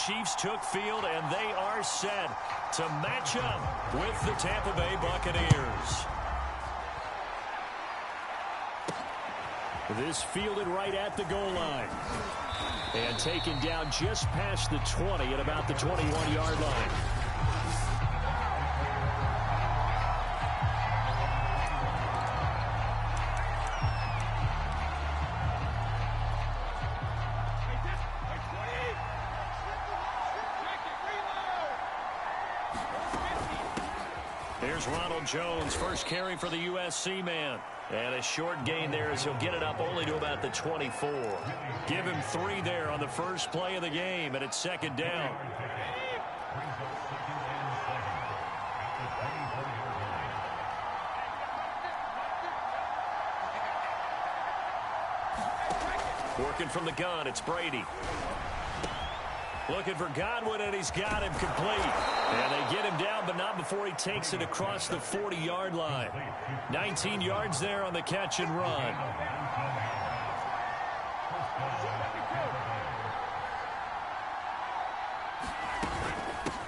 Chiefs took field, and they are set to match up with the Tampa Bay Buccaneers. This fielded right at the goal line. And taken down just past the 20 at about the 21-yard line. Here's Ronald Jones, first carry for the USC man. And a short gain there as he'll get it up only to about the 24. Give him 3 there on the first play of the game, and it's second down. Working from the gun, it's Brady. Looking for Godwin, and he's got him complete. And they get him down, but not before he takes it across the 40-yard line. 19 yards there on the catch and run.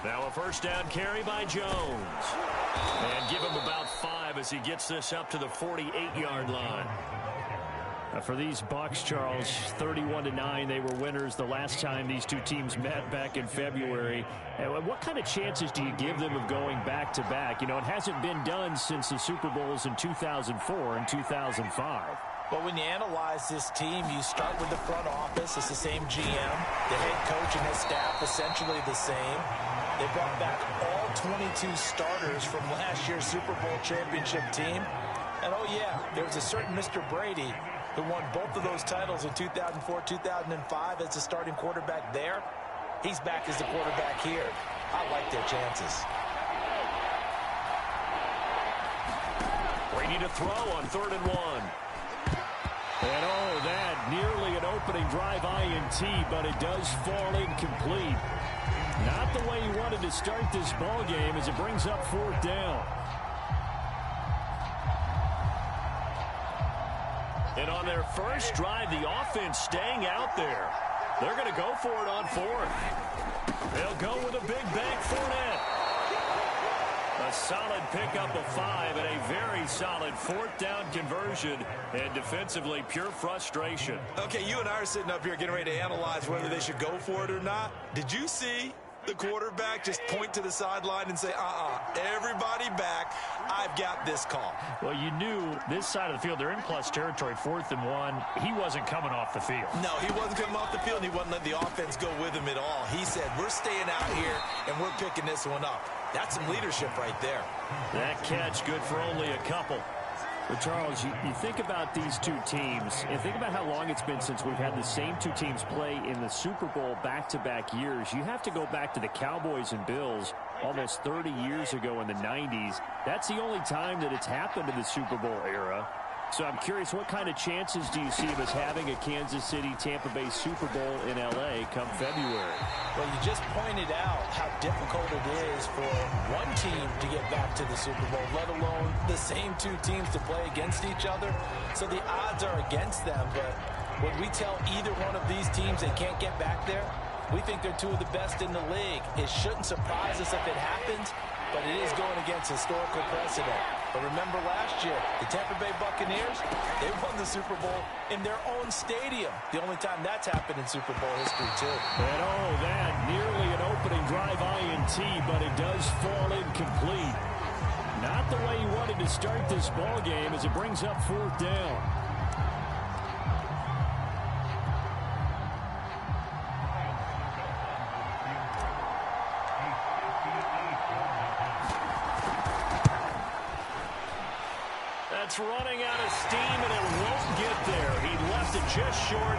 Now a first down carry by Jones. And give him about 5 as he gets this up to the 48-yard line. For these Bucs, Charles, 31-9, they were winners the last time these two teams met back in February. What kind of chances do you give them of going back-to-back? You know, it hasn't been done since the Super Bowls in 2004 and 2005. Well, when you analyze this team, you start with the front office. It's the same GM. The head coach and his staff essentially the same. They brought back all 22 starters from last year's Super Bowl championship team. And, oh, yeah, there was a certain Mr. Brady who won both of those titles in 2004, 2005 as the starting quarterback there. He's back as the quarterback here. I like their chances. Brady to throw on 3rd and 1. And oh, that nearly an opening drive INT, but it does fall incomplete. Not the way he wanted to start this ball game as it brings up 4th down. And on their first drive, the offense staying out there. They're going to go for it on 4th. They'll go with a big bang Fournette. A solid pickup of 5 and a very solid 4th down conversion. And defensively, pure frustration. Okay, you and I are sitting up here getting ready to analyze whether they should go for it or not. Did you see the quarterback just point to the sideline and say, everybody back, I've got this call? Well, you knew this side of the field, they're in plus territory, 4th and 1. He wasn't coming off the field. No, he wasn't coming off the field, and he wasn't letting the offense go with him at all. He said, we're staying out here, and we're picking this one up. That's some leadership right there. That catch good for only a couple. But, Charles, you think about these two teams, and think about how long it's been since we've had the same two teams play in the Super Bowl back-to-back years. You have to go back to the Cowboys and Bills almost 30 years ago in the 90s. That's the only time that it's happened in the Super Bowl era. So I'm curious, what kind of chances do you see of us having a Kansas City-Tampa Bay Super Bowl in L.A. come February? Well, you just pointed out how difficult it is for one team to get back to the Super Bowl, let alone the same two teams to play against each other. So the odds are against them, but when we tell either one of these teams they can't get back there, we think they're two of the best in the league. It shouldn't surprise us if it happens, but it is going against historical precedent. But remember last year, the Tampa Bay Buccaneers, they won the Super Bowl in their own stadium. The only time that's happened in Super Bowl history, too. And oh, that nearly an opening drive INT, but it does fall incomplete. Not the way he wanted to start this ball game as it brings up 4th down. It's running out of steam, and it won't get there. He left it just short,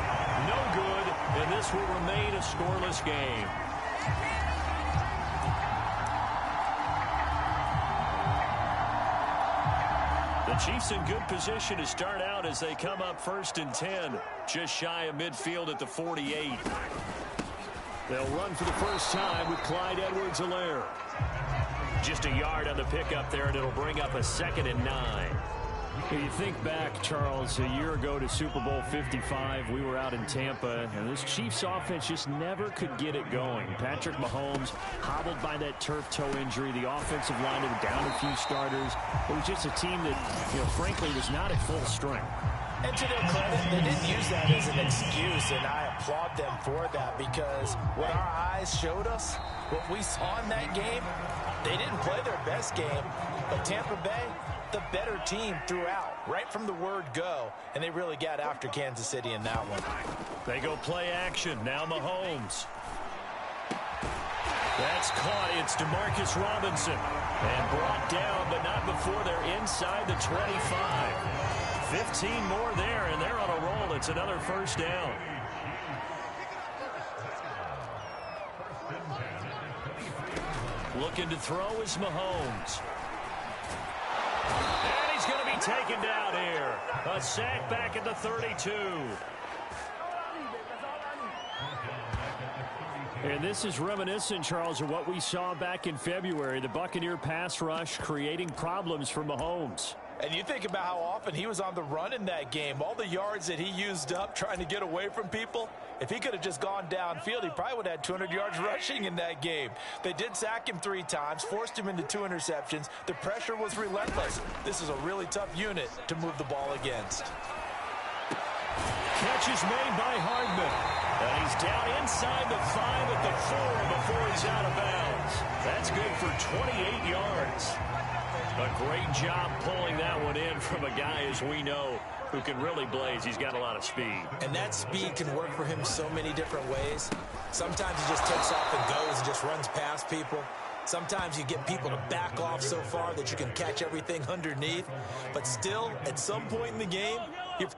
no good, and this will remain a scoreless game. The Chiefs in good position to start out as they come up 1st and 10, just shy of midfield at the 48. They'll run for the first time with Clyde Edwards-Helaire. Just a yard on the pickup there, and it'll bring up a 2nd and 9. You think back, Charles, a year ago to Super Bowl 55, we were out in Tampa, and this Chiefs offense just never could get it going. Patrick Mahomes hobbled by that turf toe injury. The offensive line had down a few starters. It was just a team that, frankly, was not at full strength. And to their credit, they didn't use that as an excuse, and I applaud them for that, because what our eyes showed us, what we saw in that game, they didn't play their best game, but Tampa Bay, the better team throughout, right from the word go, and they really got after Kansas City in that one. They go play action. Now Mahomes. That's caught. It's DeMarcus Robinson. And brought down, but not before they're inside the 25. 15 more there, and they're on a roll. It's another first down. Looking to throw is Mahomes. And he's going to be taken down here. A sack back at the 32. And this is reminiscent, Charles, of what we saw back in February. The Buccaneer pass rush creating problems for Mahomes. And you think about how often he was on the run in that game. All the yards that he used up trying to get away from people. If he could have just gone downfield, he probably would have had 200 yards rushing in that game. They did sack him 3 times, forced him into 2 interceptions. The pressure was relentless. This is a really tough unit to move the ball against. Catch is made by Hardman. And he's down inside the 5 at the 4 before he's out of bounds. That's good for 28 yards. A great job pulling that one in from a guy, as we know, who can really blaze. He's got a lot of speed. And that speed can work for him so many different ways. Sometimes he just takes off and goes and just runs past people. Sometimes you get people to back off so far that you can catch everything underneath. But still, at some point in the game, you're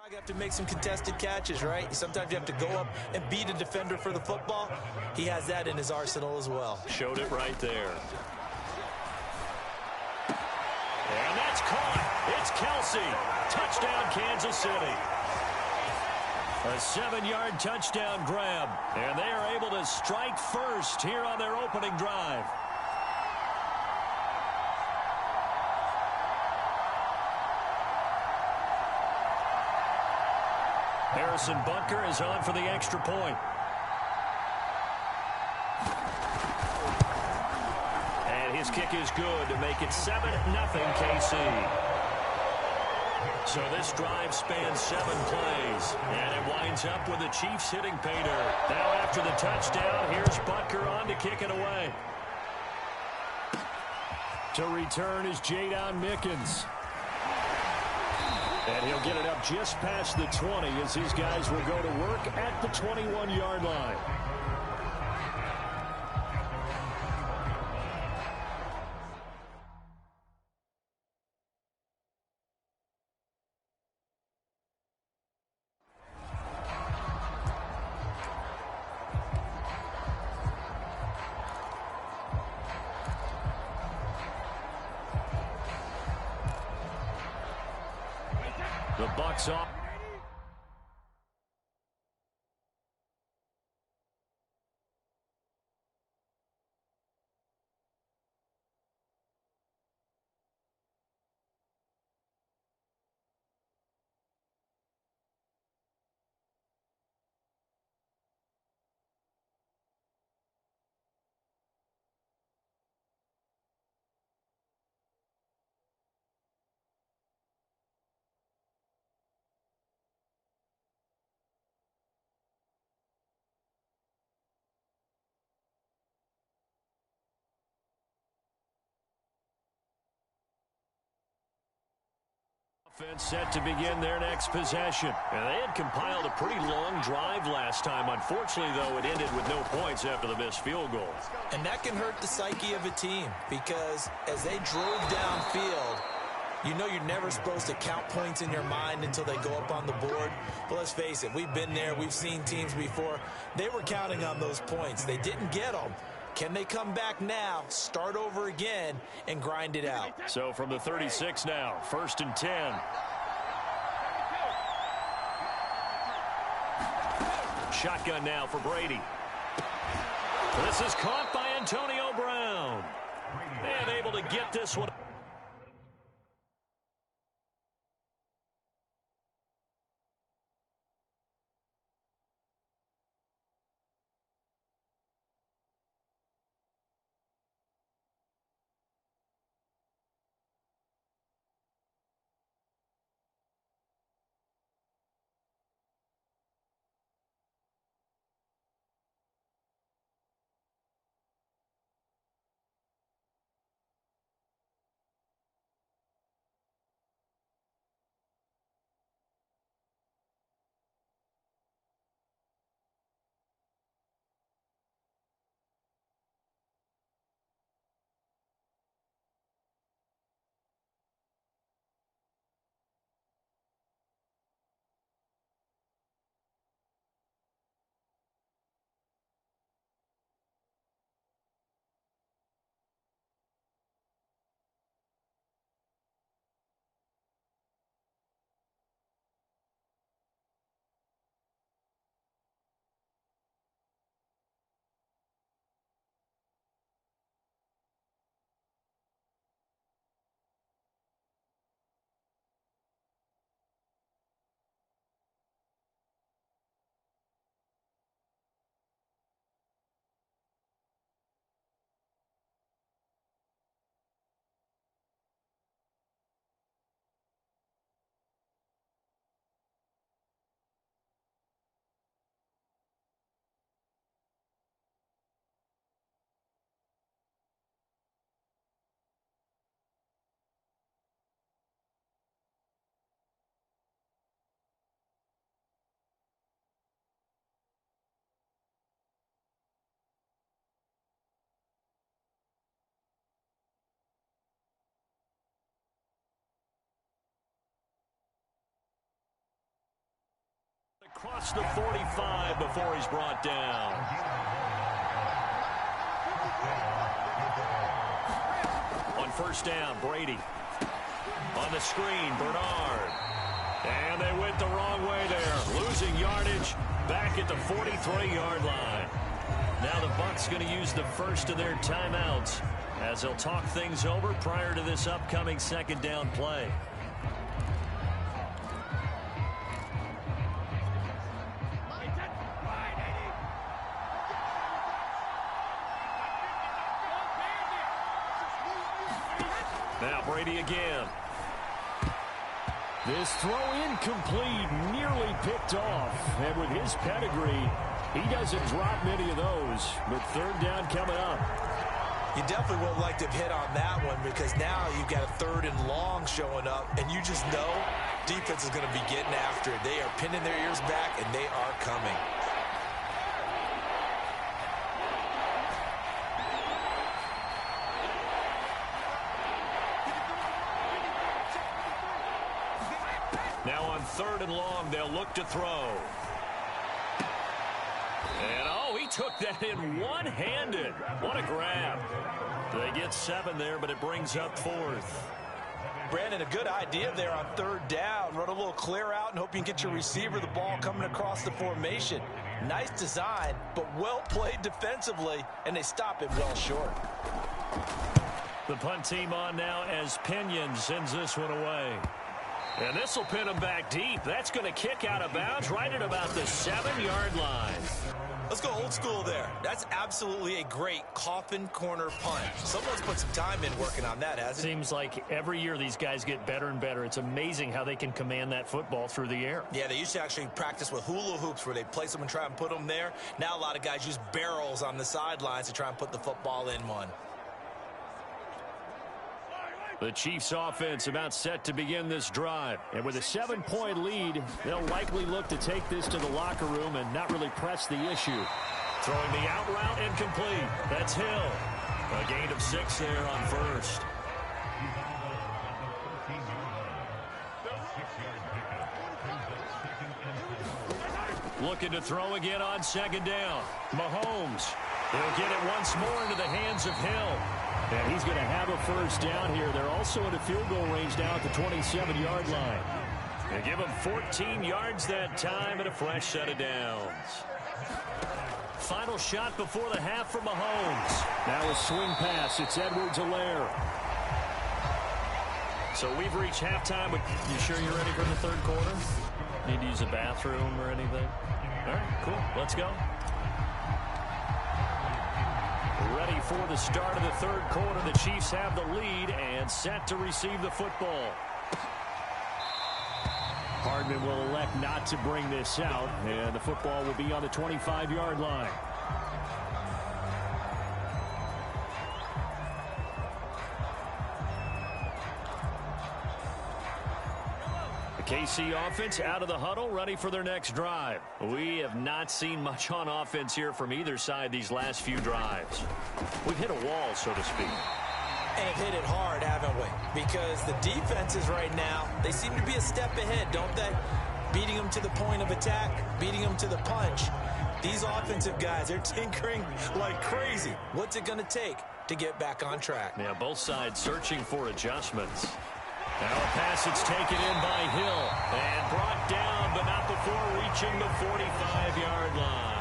you have to make some contested catches, right? Sometimes you have to go up and beat a defender for the football. He has that in his arsenal as well. Showed it right there. And that's caught. It's Kelsey. Touchdown, Kansas City. A 7-yard touchdown grab. And they are able to strike first here on their opening drive. Harrison Butker is on for the extra point. And his kick is good to make it 7-0 KC. So this drive spans 7 plays. And it winds up with the Chiefs hitting pay dirt. Now after the touchdown, here's Butker on to kick it away. To return is Jadon Mickens. And he'll get it up just past the 20 as these guys will go to work at the 21-yard line. The Bucs off. Offense set to begin their next possession. And they had compiled a pretty long drive last time. Unfortunately, though, it ended with no points after the missed field goal. And that can hurt the psyche of a team, because as they drove downfield, you know you're never supposed to count points in your mind until they go up on the board. But let's face it, we've been there. We've seen teams before. They were counting on those points. They didn't get them. Can they come back now, start over again, and grind it out? So from the 36 now, 1st and 10. Shotgun now for Brady. This is caught by Antonio Brown. And able to get this one. Across the 45 before he's brought down. On 1st down, Brady. On the screen, Bernard. And they went the wrong way there. Losing yardage back at the 43-yard line. Now the Bucs going to use the first of their timeouts as they'll talk things over prior to this upcoming 2nd down play. Now Brady again. This throw incomplete, nearly picked off. And with his pedigree, he doesn't drop many of those. But 3rd down coming up. You definitely would like to have hit on that one because now you've got a 3rd and long showing up, and you just know defense is going to be getting after it. They are pinning their ears back, and they are coming. Now on 3rd and long, they'll look to throw. And, he took that in one-handed. What a grab. They get 7 there, but it brings up 4th. Brandon, a good idea there on 3rd down. Run a little clear out and hope you can get your receiver the ball coming across the formation. Nice design, but well played defensively, and they stop it well short. The punt team on now as Pinion sends this one away. And this will pin him back deep. That's going to kick out of bounds right at about the 7-yard line. Let's go old school there. That's absolutely a great coffin corner punt. Someone's put some time in working on that, hasn't it? Seems like every year these guys get better and better. It's amazing how they can command that football through the air. Yeah, they used to actually practice with hula hoops where they place them and try and put them there. Now a lot of guys use barrels on the sidelines to try and put the football in one. The Chiefs offense about set to begin this drive. And with a 7-point lead, they'll likely look to take this to the locker room and not really press the issue. Throwing the out route incomplete. That's Hill. A gain of 6 there on 1st. Looking to throw again on 2nd down. Mahomes He'll get it once more into the hands of Hill. And he's going to have a first down here. They're also in a field goal range now at the 27-yard line. They give him 14 yards that time and a fresh set of downs. Final shot before the half from Mahomes. Now a swing pass. It's Edwards-Helaire. So we've reached halftime. You sure you're ready for the third quarter? Need to use a bathroom or anything? All right, cool. Let's go. Ready for the start of the third quarter. The Chiefs have the lead and set to receive the football. Hardman will elect not to bring this out, and the football will be on the 25-yard line. KC offense out of the huddle, ready for their next drive. We have not seen much on offense here from either side these last few drives. We've hit a wall, so to speak. And hit it hard, haven't we? Because the defenses right now, they seem to be a step ahead, don't they? Beating them to the point of attack, beating them to the punch. These offensive guys, they're tinkering like crazy. What's it going to take to get back on track? Yeah, both sides searching for adjustments. Now a pass that's taken in by Hill and brought down, but not before reaching the 45-yard line.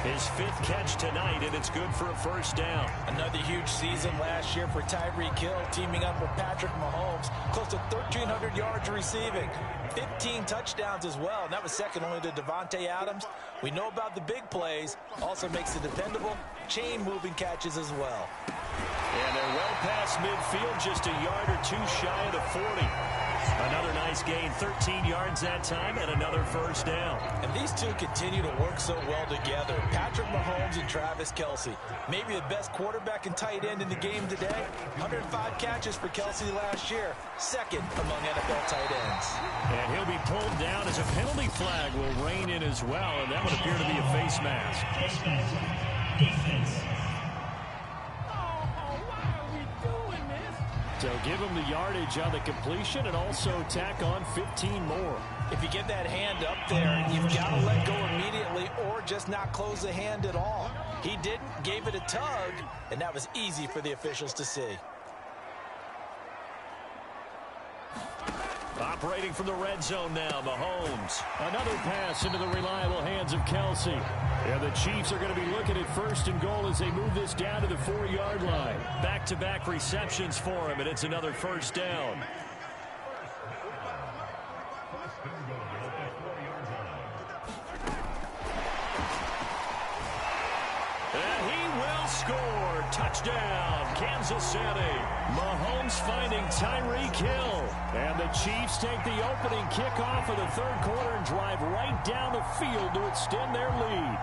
His fifth catch tonight, and it's good for a first down. Another huge season last year for Tyreek Hill, teaming up with Patrick Mahomes. Close to 1,300 yards receiving. 15 touchdowns as well, and that was second only to Devontae Adams. We know about the big plays. Also makes it dependable chain-moving catches as well. And they're well past midfield, just a yard or two shy of the 40. Another nice gain, 13 yards that time, and another first down. And these two continue to work so well together. Patrick Mahomes and Travis Kelce. Maybe the best quarterback and tight end in the game today. 105 catches for Kelce last year. Second among NFL tight ends. And he'll be pulled down as a penalty flag will rein in as well, and that would appear to be a face mask. Defense. So give him the yardage on the completion and also tack on 15 more. If you get that hand up there, you've got to let go immediately or just not close the hand at all. He didn't, gave it a tug, and that was easy for the officials to see. Operating from the red zone now, Mahomes. Another pass into the reliable hands of Kelce. And the Chiefs are going to be looking at first and goal as they move this down to the 4-yard line. Back-to-back receptions for him, and it's another first down. And he will score. Touchdown, Kansas City. Mahomes finding Tyreek Hill. And the Chiefs take the opening kickoff of the third quarter and drive right down the field to extend their lead.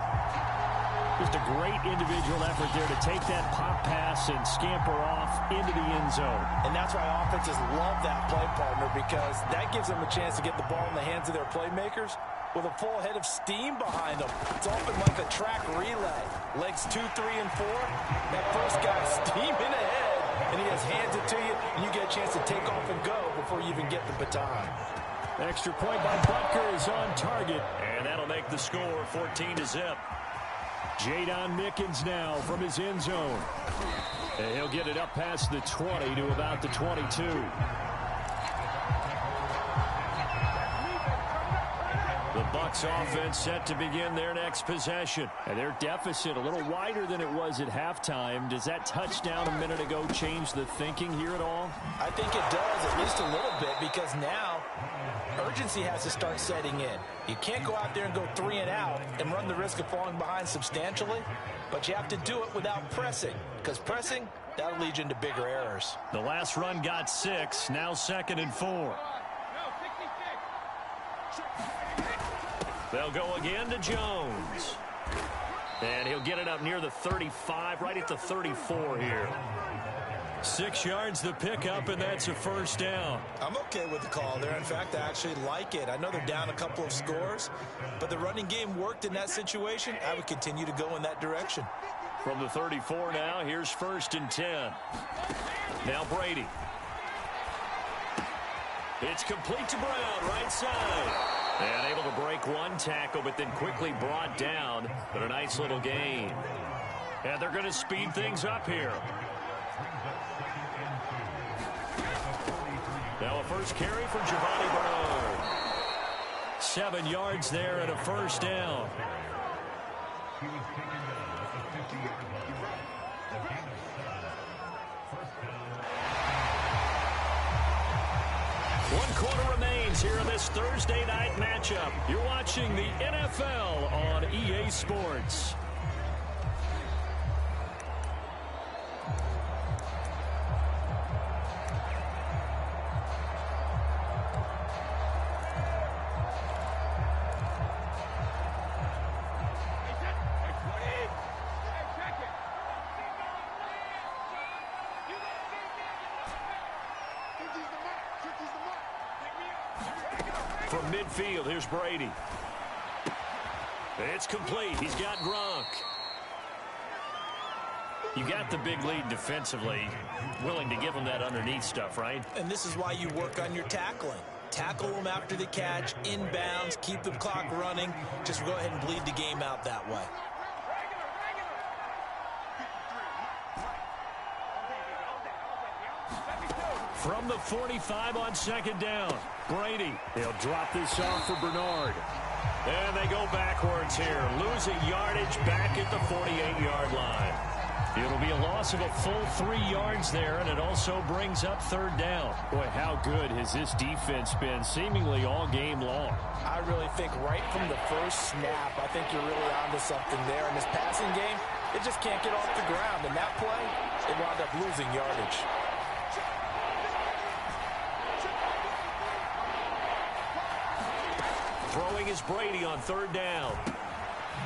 Just a great individual effort there to take that pop pass and scamper off into the end zone. And that's why offenses love that play, partner, because that gives them a chance to get the ball in the hands of their playmakers with a full head of steam behind them. It's often like a track relay. Legs 2, 3, and 4. That first guy's steaming ahead, and he just hands it to you, and you get a chance to take off and go before you even get the baton. Extra point by Butker is on target. And that'll make the score 14-0. Jadon Mickens now from his end zone. And he'll get it up past the 20 to about the 22. The Bucs offense set to begin their next possession. And their deficit a little wider than it was at halftime. Does that touchdown a minute ago change the thinking here at all? I think it does, at least a little bit, because now urgency has to start setting in. You can't go out there and go 3 and out and run the risk of falling behind substantially, but you have to do it without pressing, because pressing, that'll lead you into bigger errors. The last run got 6, now 2nd and 4. They'll go again to Jones. And he'll get it up near the 35, right at the 34 here. 6 yards the pickup, and that's a first down. I'm okay with the call there. In fact, I actually like it. I know they're down a couple of scores, but the running game worked in that situation. I would continue to go in that direction. From the 34 now, here's 1st and 10. Now Brady. It's complete to Brown, right side. And able to break one tackle, but then quickly brought down. But a nice little gain. And they're going to speed things up here. Now a first carry for Giovanni Bernard. 7 yards there and a first down. One quarter remains here in this Thursday night matchup. You're watching the NFL on EA Sports. From midfield, here's Brady. It's complete. He's got Gronk. You got the big lead defensively. Willing to give him that underneath stuff, right? And this is why you work on your tackling. Tackle them after the catch, inbounds, keep the clock running. Just go ahead and bleed the game out that way. From the 45 on second down, Brady. They'll drop this off for Bernard. And they go backwards here, losing yardage back at the 48-yard line. It'll be a loss of a full 3 yards there, and it also brings up third down. Boy, how good has this defense been seemingly all game long? I really think right from the first snap, I think you're really onto something there. In this passing game, it just can't get off the ground. And that play, they wound up losing yardage. Throwing is Brady on third down.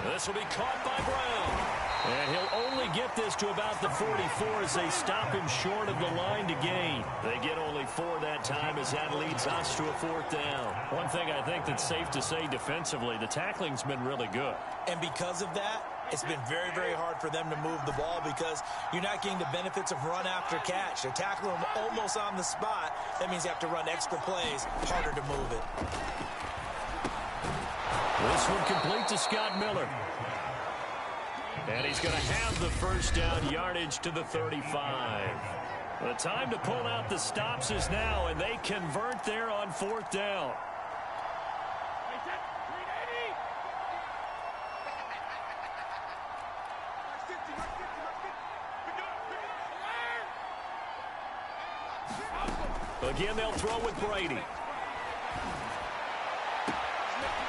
This will be caught by Brown. And he'll only get this to about the 44 as they stop him short of the line to gain. They get only 4 that time as that leads us to a fourth down. One thing I think that's safe to say defensively, the tackling's been really good. And because of that, it's been very, very hard for them to move the ball because you're not getting the benefits of run after catch. They're tackling them almost on the spot. That means you have to run extra plays, harder to move it. This one complete to Scott Miller. And he's going to have the first down yardage to the 35. The time to pull out the stops is now, and they convert there on fourth down. Again, they'll throw with Brady.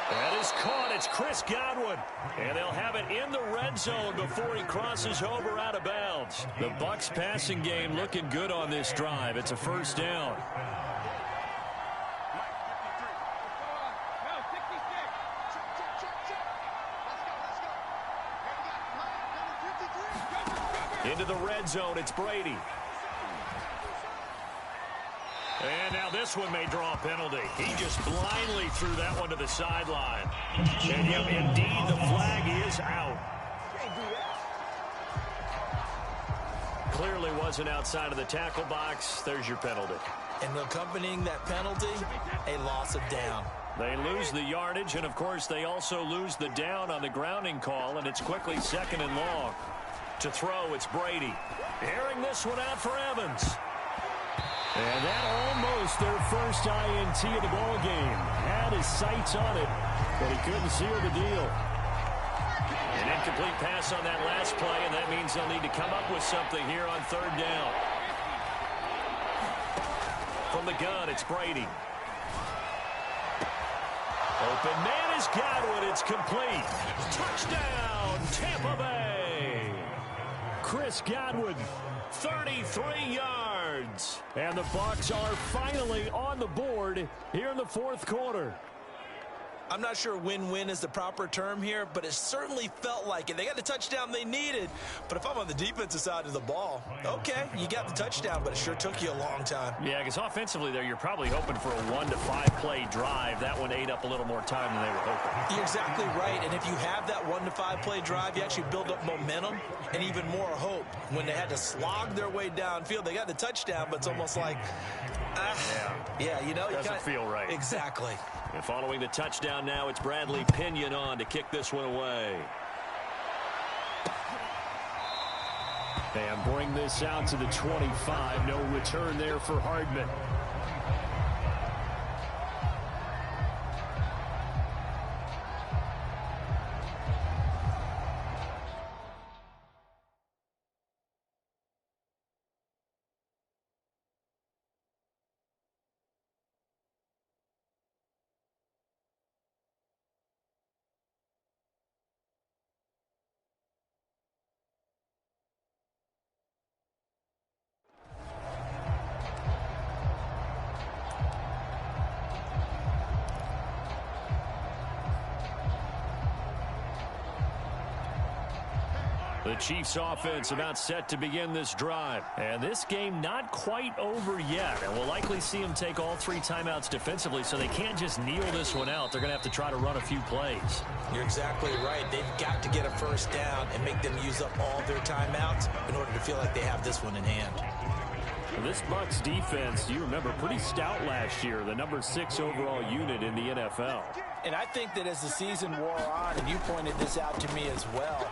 That is caught. It's Chris Godwin. And they'll have it in the red zone before he crosses over out of bounds. The Bucs passing game looking good on this drive. It's a first down. Into the red zone, it's Brady. And now this one may draw a penalty. He just blindly threw that one to the sideline. And yep, indeed, the flag is out. Clearly wasn't outside of the tackle box. There's your penalty. And accompanying that penalty, a loss of down. They lose the yardage, and of course they also lose the down on the grounding call, and it's quickly second and long. To throw, it's Brady. Airing this one out for Evans. And that almost their first INT of the ball game. Had his sights on it, but he couldn't seal the deal. An incomplete pass on that last play, and that means they'll need to come up with something here on third down. From the gun, it's Brady. Open man is Godwin. It's complete. Touchdown, Tampa Bay. Chris Godwin, 33 yards. And the Bucs are finally on the board here in the fourth quarter. I'm not sure win-win is the proper term here, but it certainly felt like it. They got the touchdown they needed, but if I'm on the defensive side of the ball, okay, you got the touchdown, but it sure took you a long time. Yeah, because offensively there, you're probably hoping for a 1 to 5 play drive. That one ate up a little more time than they were hoping. You're exactly right, and if you have that 1 to 5 play drive, you actually build up momentum and even more hope. When they had to slog their way downfield, they got the touchdown, but it's almost like, yeah, you know, doesn't feel right. Exactly. And following the touchdown now, it's Bradley Pinion on to kick this one away. And bring this out to the 25. No return there for Hardman. The Chiefs offense about set to begin this drive. And this game not quite over yet. And we'll likely see them take all 3 timeouts defensively, so they can't just kneel this one out. They're going to have to try to run a few plays. You're exactly right. They've got to get a first down and make them use up all their timeouts in order to feel like they have this one in hand. This Bucs defense, you remember, pretty stout last year. The number 6 overall unit in the NFL. And I think that as the season wore on, and you pointed this out to me as well,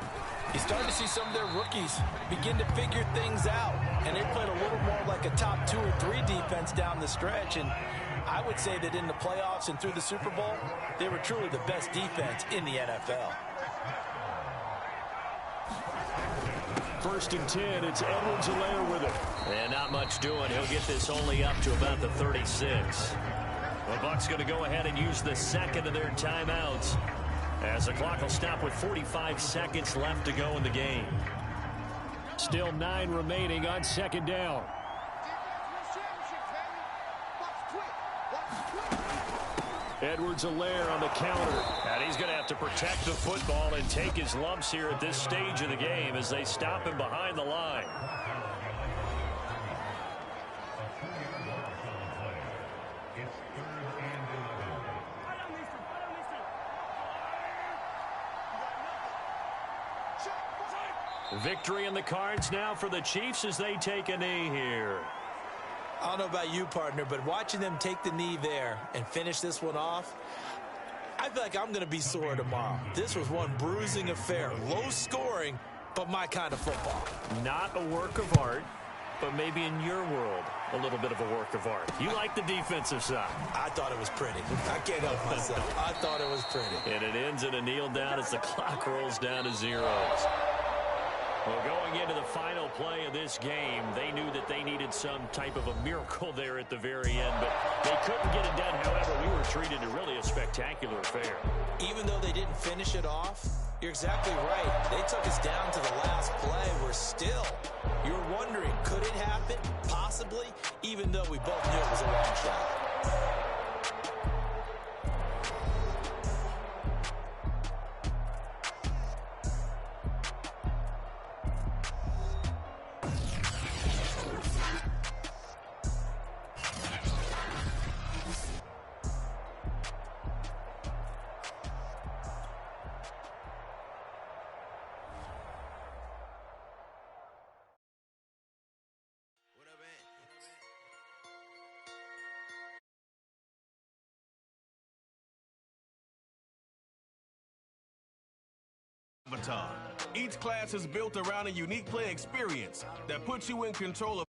you started to see some of their rookies begin to figure things out. And they played a little more like a top 2 or 3 defense down the stretch. And I would say that in the playoffs and through the Super Bowl, they were truly the best defense in the NFL. First and 10, it's Edwards-Helaire with it. And not much doing. He'll get this only up to about the 36. The Bucs going to go ahead and use the second of their timeouts, as the clock will stop with 45 seconds left to go in the game. Still 9 remaining on second down. Edwards-Helaire on the counter. And he's going to have to protect the football and take his lumps here at this stage of the game as they stop him behind the line. Victory in the cards now for the Chiefs as they take a knee here. I don't know about you, partner, but watching them take the knee there and finish this one off, I feel like I'm going to be sore tomorrow. This was one bruising affair. Low scoring, but my kind of football. Not a work of art, but maybe in your world, a little bit of a work of art. You like the defensive side. I thought it was pretty. I can't help myself. I thought it was pretty. And it ends in a kneel down as the clock rolls down to zeros. Well, going into the final play of this game, they knew that they needed some type of a miracle there at the very end, but they couldn't get it done. However, we were treated to really a spectacular affair. Even though they didn't finish it off, you're exactly right. They took us down to the last play. We're still, you're wondering, could it happen? Possibly, even though we both knew it was a long shot. Each class is built around a unique play experience that puts you in control of